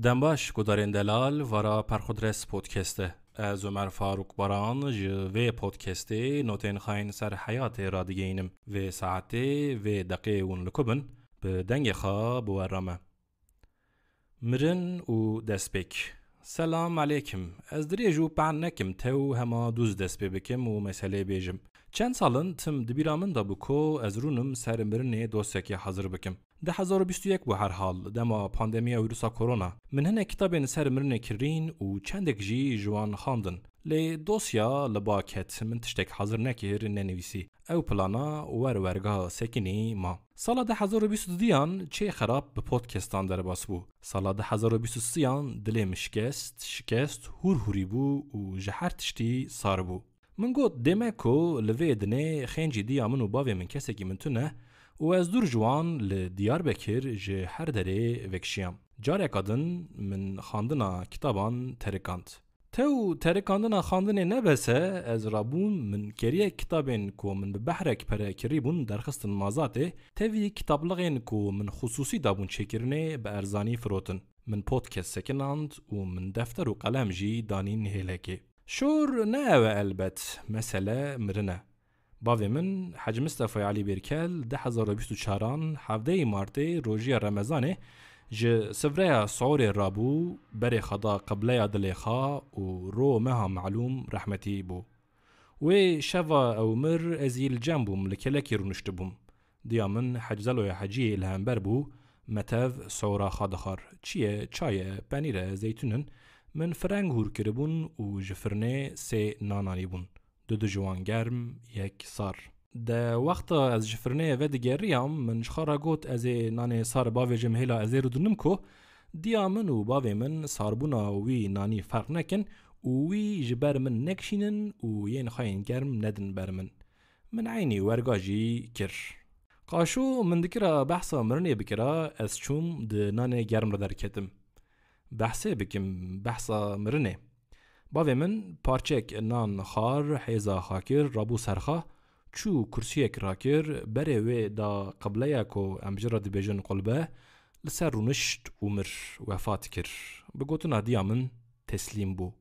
دنباش گدارین دلال ورا پرخودرس پودکسته از عمر فاروق باران و پودکسته نوتین خاین سر حیات را دیگه اینم و ساعته و دقیقه اون لکبن به دنگ خواه بورامه مرن و دسپیک سلام علیکم از دریجو بعنکم تو هما دوز دسپی بکم و مسئله بیجم چند سالن تم دبیرامن دا بکو از رونم سر مرنه دوستکی حاضر بکم 2021 بو هر حال دما پاندمیا ویروسا کرونا من هنه کتابین سر مرنه کرین و چندک جی جوان خاندن لی دوسیا لباکت من تشتک حاضر نکر ننویسی او پلانا ورگا سکنی ما سال 2022 چه خراب به پودکستان در باس بو سال 2023 دلیم شکست هوری بو و جهر تشتی سار بو من گوت دمکو لویدنه خنجی دیا منو باوی من کسی که من تونه و از دور جوان لدیار بکر جه هر دره وکشیم جاره کدن من خاندنا کتابان ترکاند تو ترکاندنا خاندنه نبسه از رابون من کریه کتابین کو من ببحرک پره کریبون درخستن مازاته تاوی کتابلغین کو من خصوصی دابون چکرنه به ارزانی فروتن من پودکست سکناند و من دفتر و قلم جی دانین هیلکی شور نه البت مسئله مرنه باوی من حج مصطفی علی بیرکل 2024 هفته مارت روژی رمضانه ج سفره سعور رابو بری خدا قبله دلیخا و رو مها معلوم رحمتی بو و شوا او مر ازیل جنبوم لکلکی رونشت بوم دیا من حجزلو حجی الهنبر بو متف سعورا خادخار چیه چای پنیر زیتونن من فرنگ هور کربون و جفرنه سه نانانی بون دو جوان گرم یک سار ده وقت از جفرنه و دیگریم من شخارا گوت از نان سار باوی جمهیلا از رو دونم کو دیا من و باوی من ساربونا وی نانی فرق نکن و وی جبر من نکشینن و ین خواین گرم ندن بر من عینی ورگاجی کر قاشو من دکرا بحثا مرنی بکرا از چوم ده نان گرم را درکتم بحثه بکم بحثا مرنه باوی من پارچک نان خار حیزا خاکر رابو سرخا چو کرسیک راکر بره و دا قبله کو امجرا دی بیجن قلبه لسر رونشت عمر وفات کر بگوتنا دیا من تسلیم بو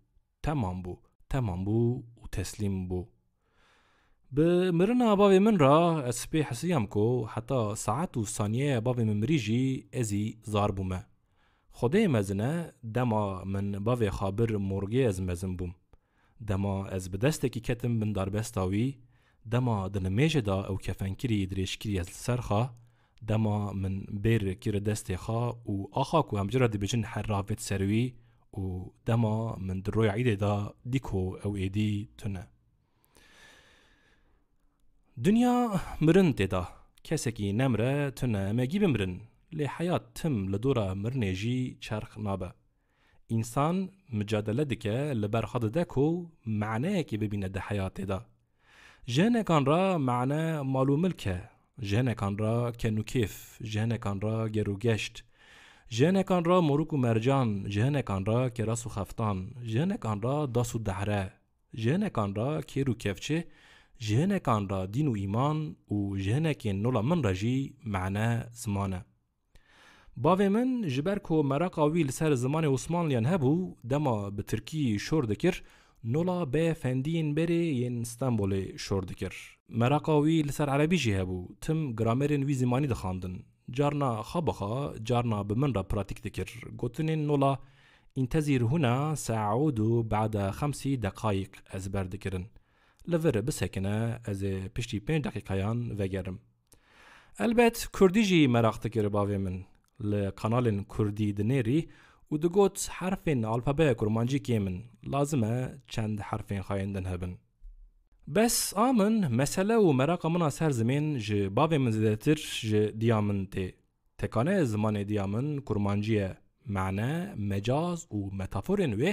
تمام بو و تسلیم بو به مرنا باوی من را اسپی حسیم کو حتی ساعت و ثانیه باوی من مریجی ازی زار بومه خدای مزنه دما من باوی خابر مرگی از مزن بوم دما از بدسته کی کتم من داربستاوی دما دنمیجه دا او کفنکری دریشکری از سرخا دما من بیر کیر دسته خا و آخا کو همجرا دی بجن حرافت سروی و دما من دروی عیده دا دیکو او ایدی تونه دنیا مرن تیدا کسی کی نمره تونه مگی بمرن لی حیات تم لدورا مرنجی چرخ نابه انسان مجادله دکه لبرخاد دکو معنی که ببینه ده حیات دا جهنه کان را معنی مالو ملکه جهنه کان را کنو کیف جهنه کان را گرو گشت جهنه کان را مروک و مرجان جهنه کان را کراس و خفتان جهنه کان را داس و دهره جهنه کان را کیرو کفچه جهنه کان را دین و ایمان و جهنه که نولا من رجی معنی زمانه باوی من جبر کو مراقا ویل سر زمان عثمانلیان هبو دما به ترکی شور دکر نولا به فندین بری ین استانبول شور دکر مراقا ویل سر عربی جی هبو تم گرامرین وی زمانی دخاندن جارنا خابخا جارنا بمن را پراتیک دکر گوتنین نولا انتظر هنا ساعود بعد 5 دقائق از بردکرن لور بسکنه از پشتی 5 دقیقایان وگرم البته کردی جی مراق دکر باوی من لقنال کردی دنیری و دگوت حرفین الفابه کرمانجی کیمن لازمه چند حرفین خایندن هبن بس آمن مسئله و مراقا منا سر زمین جه باوی من زیدتر جه دیامن تکانه زمان دیامن کرمانجیه معنی مجاز و متافورین و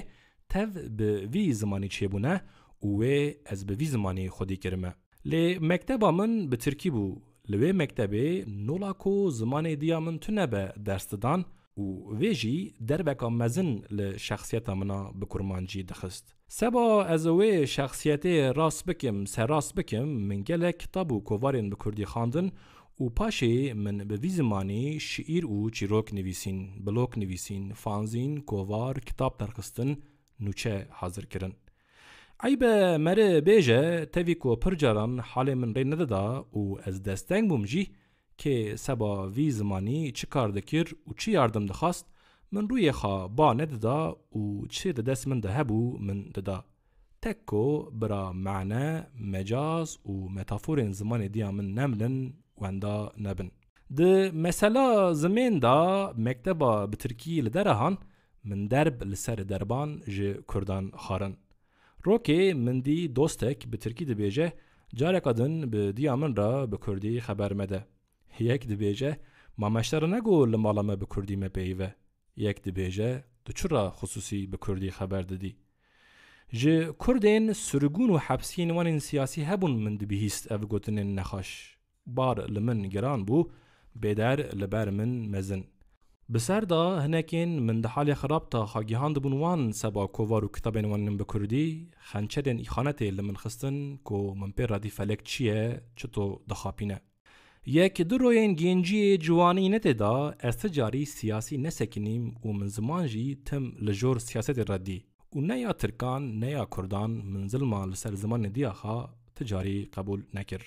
تف به وی زمانی چه بونه و از به وی زمانی خودی کرمه لی مکتبا من به ترکی بو لوی مکتبه نولاکو زمان دیامن تونه به درس دادن و ویجی دربکا مزن لشخصیت منا بکرمانجی دخست سبا از وی شخصیت راست بکم سراست بکم من گله کتاب و کوارین بکردی خواندن و پاشه من به وی زمانی شعیر و چیروک نویسین، بلوک نویسین، فانزین، کووار، کتاب درخستن، نوچه حاضر کرن. عیب مره بیجه تاوی کو پرجاران حال من ری ندادا و از دستنگ بومجی که سبا وی زمانی چی کار دکر و چی یاردم دخواست من روی خوا با ندادا و چی دست من ده هبو من دادا. تکو برا معنی مجاز و متافورین زمان دیا من نملن واندا نبن. ده مثلا زمین دا مکتبا بترکی لدرهان من درب لسر دربان ج کردان خارن. روکی من دی دوستک بترکی ده بیجه جارک ادن به دیا من را به کردی خبر مده. یک ده بیجه ما مشتر نگو لمالامه به کردی مپیوه. یک ده بیجه دو چرا خصوصی به کردی خبر دادی. جه کردین سرگون و حبسین وانین سیاسی هبون من دی بهیست او گوتنین نخاش. بار لمن گران بو بیدر لبر من مزن. بسر دا هنکین من ده حال خراب تا خاگیهان دبون وان سبا کووار و کتابین وانین بکردی خانچرین ایخانته لمن خستن که من پیر رادی فلک چیه چطو دخاپینه. یک دو روین گینجی جوانی نته دا استجاری سیاسی نسکنیم و من زمان جی تم لجور سیاست ردی و نیا ترکان نیا کردان من ظلمان لسر زمان دیاخا تجاری قبول نکر.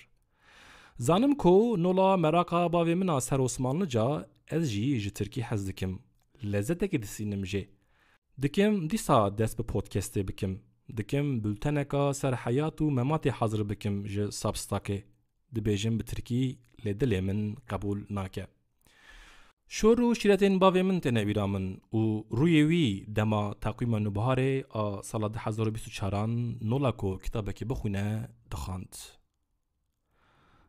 زانم کو نولا مراقا باوی منا سر عثمانlı جا از جی ترکی حز دکم لذت دسینم جه دکم دیسا دست به پودکسته بکم دکم بلتنکا سر حیات و ممات حاضر بکم جه سابستاکه دبیجم بترکی لدل من قبول ناکه. شورو شیرتین باوی من تنویرا من و روی وی دما تقویم نوبهاره سال 2024 نولا کو کتابه که بخونه دخاند.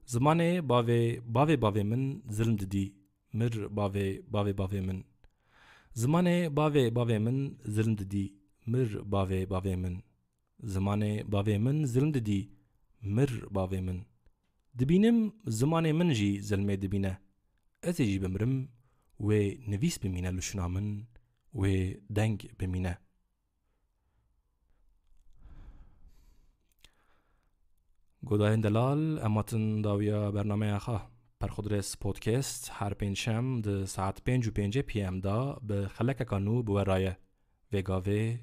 زمان باوی من ظلم ددی مر باوی من. زمان باوی من ظلم ددی مر باوی من. زمان باوی من ظلم ددی مر باوی من. دبینم زمان من جی ظلمه دبینه. از جی بمرم و نویس بمینه لشنا من و دنگ بمینه. گوداین دلال اماتن داویا برنامه خواه پرخودرس پودکست هر پنجشنبه ده ساعت 5:05 PM دا به خلک کانو بورایه وگاوه